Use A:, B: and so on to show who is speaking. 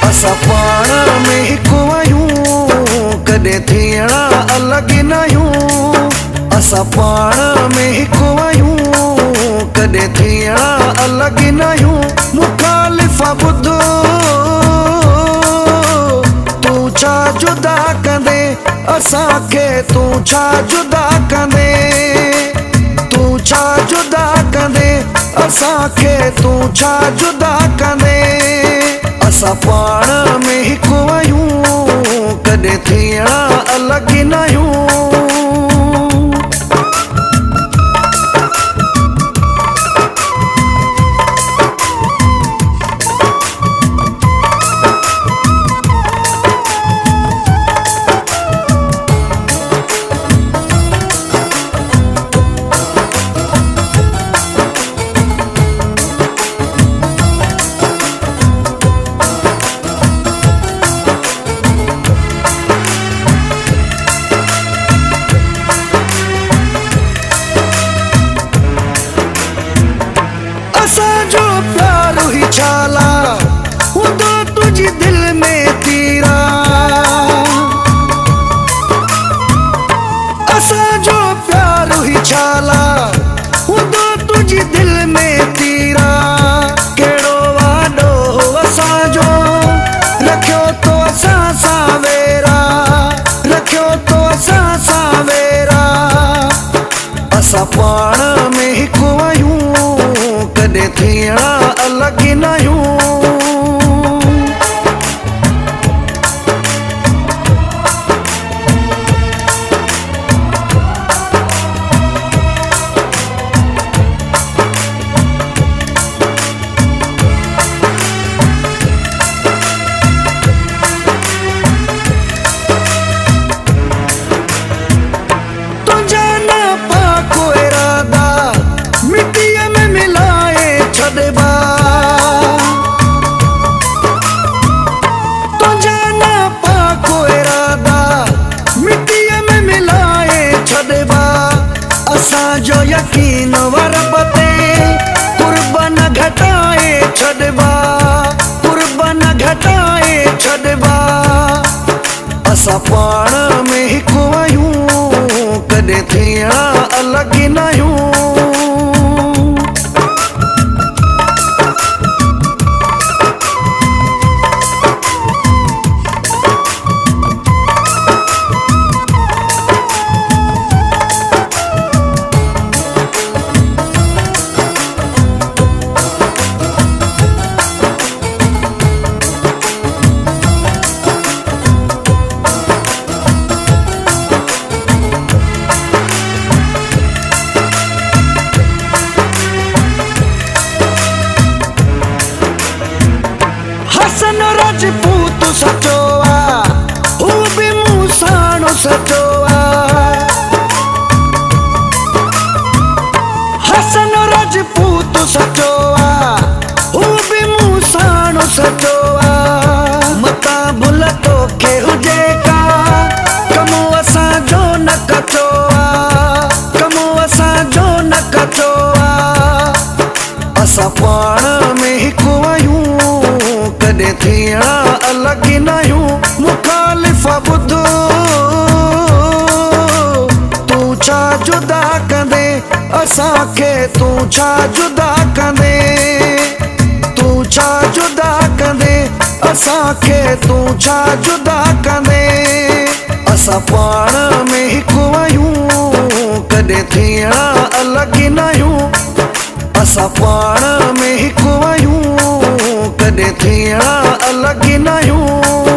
A: असां पाण में हिकु आहियूं, कॾहिं थियणा अलॻि न आहियूं। असां पाण में हिकु आहियूं, कॾहिं थियणा अलॻि न आहियूं। मुखालिफ़ा ॿुध, तूं छा जुदा कंदे असांखे, तूं छा जुदा कंदे, तूं छा जुदा कंदे असांखे, तूं छा जुदा कंदे। असां पाण में हिकु आहियूं, कॾहिं थियणा अलॻि न आहियूं। असांजो प्यार ही छाला हूंदो तुंहिंजी दिलि में तीरा। असांजो प्यार ही छाला हूंदो तुंहिंजी दिलि में तीरा। कहिड़ो वाॾो असांजो रखियो तो असां सां वेरा, रखियो तो असां सां वेरा। असां पाण में हिकु आहियूं, कॾहिं थियणा अलॻि न आहियूं। तुंहिंजा न पाको इरादा मिटीअ में मिलाए छॾिबा। तुंहिंजा न पाको इरादा मिटीअ में मिलाए छॾिबा। असांजो यकीन रब ते कुर्बन घटाए छॾिबा, कुर्बन घटाए छॾिबा। असां पाण में हिकु आहियूं, कॾहिं थियणा अलॻि न आहियूं। हसन राजपूत सचो आ, हू बि मूं साणु सचो आ। हसन राजपूत सचो आ, हू बि मूं साणु सचो आ। मतां भुल तोखे हुजे का, कमु असांजो न कचो आ, कमु असांजो न कचो आ। असां पाण में हिकु आहियूं, कॾहिं थियणा अलॻि न आहियूं। मुखालिफ़ा ॿुध, तूं छा जुदा कंदे असांखे, तूं छा जुदा कंदे, तूं छा जुदा कंदे असांखे, तूं छा जुदा कंदे। असां पाण में हिकु आहियूं, कॾहिं थियणा अलॻि न आहियूं। असां पाण में हिकु आहियूं, कॾहिं थियणा अलॻि न आहियूं।